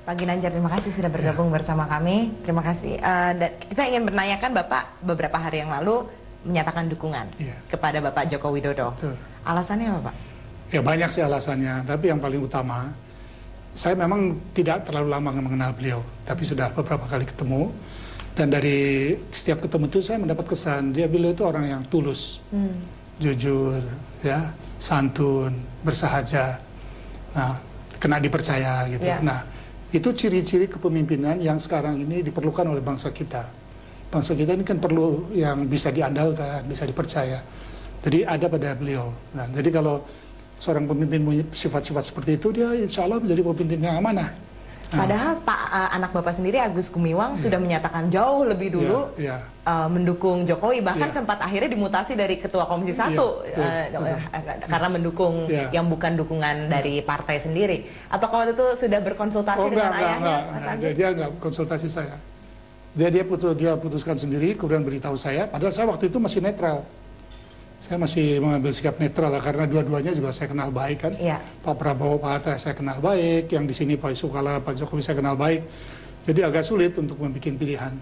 Pak Ginanjar, terima kasih sudah bergabung bersama kami. Terima kasih. Dan kita ingin menanyakan Bapak beberapa hari yang lalu menyatakan dukungan kepada Bapak Joko Widodo. Betul. Alasannya apa, Pak? Ya banyak sih alasannya, tapi yang paling utama, saya memang tidak terlalu lama mengenal beliau, tapi sudah beberapa kali ketemu. Dan dari setiap ketemu itu saya mendapat kesan, beliau itu orang yang tulus, jujur, ya, santun, bersahaja, nah, kena dipercaya gitu. Nah, itu ciri-ciri kepemimpinan yang sekarang ini diperlukan oleh bangsa kita. Bangsa kita ini kan perlu yang bisa diandalkan, bisa dipercaya. Jadi ada pada beliau. Nah, jadi kalau seorang pemimpin punya sifat-sifat seperti itu, dia insya Allah menjadi pemimpin yang amanah. Padahal anak Bapak sendiri, Agus Gumiwang, sudah menyatakan jauh lebih dulu mendukung Jokowi. Bahkan sempat akhirnya dimutasi dari Ketua Komisi 1 karena mendukung yang bukan dukungan dari partai sendiri. Atau kalau itu sudah berkonsultasi dengan ayahnya, Mas Agus? Dia nggak konsultasi saya. Dia putuskan sendiri, kemudian beritahu saya. Padahal saya waktu itu masih netral. Saya masih mengambil sikap netral lah, karena dua-duanya juga saya kenal baik kan. Pak Prabowo, Pak Hatta saya kenal baik, yang di sini Pak Yusuf Kala, Pak Jokowi saya kenal baik. Jadi agak sulit untuk membuat pilihan.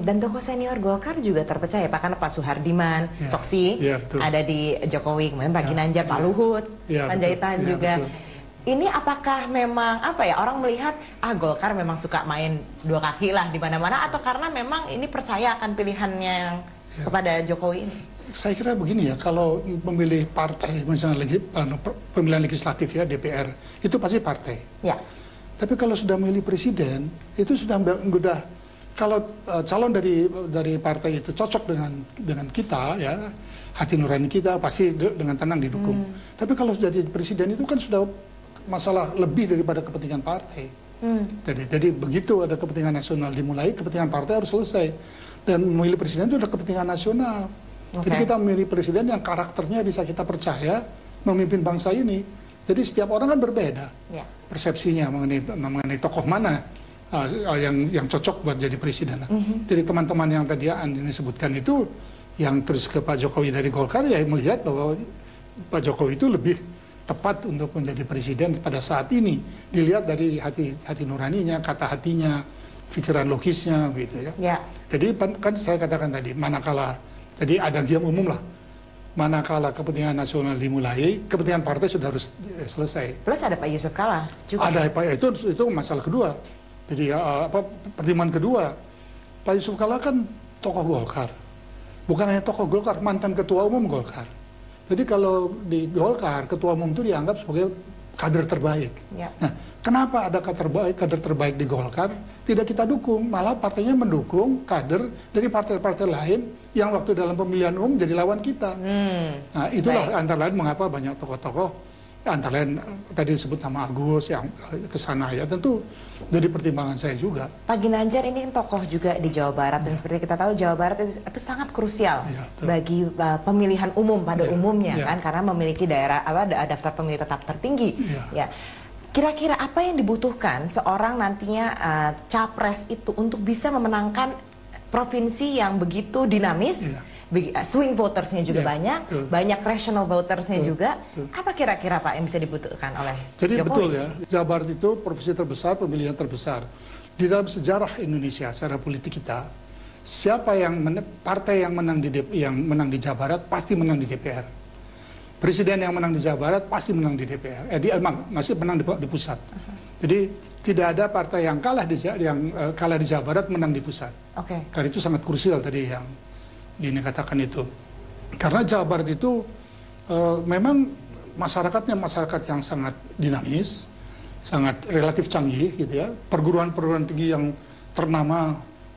Dan tokoh senior Golkar juga terpercaya Pak, karena Pak Suhardiman, Soksi ada di Jokowi, kemudian Pak Ginanjar, Pak Luhut, Panjaitan juga. Ini apakah memang orang melihat Golkar memang suka main dua kaki lah di mana-mana, atau karena memang ini percaya akan pilihannya yang kepada Jokowi ini? Saya kira begini ya, kalau memilih partai, misalnya pemilihan legislatif ya, DPR, itu pasti partai. Tapi kalau sudah memilih presiden, itu sudah kalau calon dari partai itu cocok dengan kita ya, hati nurani kita pasti dengan tenang didukung. Tapi kalau sudah jadi presiden itu kan sudah masalah lebih daripada kepentingan partai. Jadi begitu ada kepentingan nasional dimulai, kepentingan partai harus selesai. Dan memilih presiden itu ada kepentingan nasional. Jadi kita memilih presiden yang karakternya bisa kita percaya memimpin bangsa ini. Jadi setiap orang kan berbeda persepsinya mengenai tokoh mana yang cocok buat jadi presiden. Jadi teman-teman yang tadi Andi sebutkan itu, yang terus ke Pak Jokowi dari Golkar, ya melihat bahwa Pak Jokowi itu lebih tepat untuk menjadi presiden pada saat ini. Dilihat dari hati nuraninya, kata hatinya, pikiran logisnya gitu ya. Jadi kan saya katakan tadi, manakala jadi ada giam umum lah. Manakala kepentingan nasional dimulai, kepentingan partai sudah harus selesai. Plus ada Pak Yusuf Kala juga. Ada Pak, itu masalah kedua. Jadi pertimbangan kedua, Pak Yusuf Kala kan tokoh Golkar. Bukan hanya tokoh Golkar, mantan ketua umum Golkar. Jadi kalau di Golkar, ketua umum itu dianggap sebagai kader terbaik. Nah, kenapa ada kader terbaik di Golkar tidak kita dukung, malah partainya mendukung kader dari partai-partai lain yang waktu dalam pemilihan umum jadi lawan kita. Nah, itulah antara lain mengapa banyak tokoh-tokoh, antara lain tadi disebut nama Agus yang kesana ya, tentu jadi pertimbangan saya juga. Pak Ginanjar ini tokoh juga di Jawa Barat, dan seperti kita tahu Jawa Barat itu sangat krusial bagi pemilihan umum pada umumnya kan, karena memiliki daftar pemilih tetap tertinggi. Kira-kira apa yang dibutuhkan seorang nantinya capres itu untuk bisa memenangkan provinsi yang begitu dinamis, swing votersnya juga banyak rational votersnya juga. Apa kira-kira Pak yang bisa dibutuhkan oleh Jadi Jokowi? Betul ya, Jawa Barat itu provinsi terbesar, pemilihan terbesar. Di dalam sejarah Indonesia, secara politik kita, siapa partai yang menang di Jawa Barat pasti menang di DPR. Presiden yang menang di Jawa Barat pasti menang di DPR. Dia masih menang di pusat. Jadi tidak ada partai yang kalah di Jawa Barat menang di pusat. Karena itu sangat krusial tadi yang dikatakan itu. Karena Jawa Barat itu memang masyarakatnya masyarakat yang sangat dinamis, sangat relatif canggih gitu ya. Perguruan-perguruan tinggi yang ternama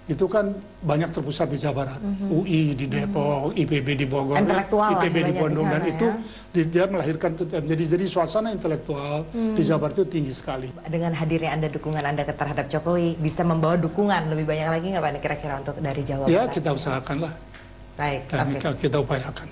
itu kan banyak terpusat di Jawa Barat. UI di Depok, IPB di Bogor, IPB di Bandung, dan itu dia melahirkan jadi suasana intelektual di Jawa Barat itu tinggi sekali. Dengan hadirnya dukungan Anda terhadap Jokowi, bisa membawa dukungan lebih banyak lagi nggak Pak kira-kira untuk dari Jawa Barat? Ya kita usahakan lah. Baik, kita upayakan.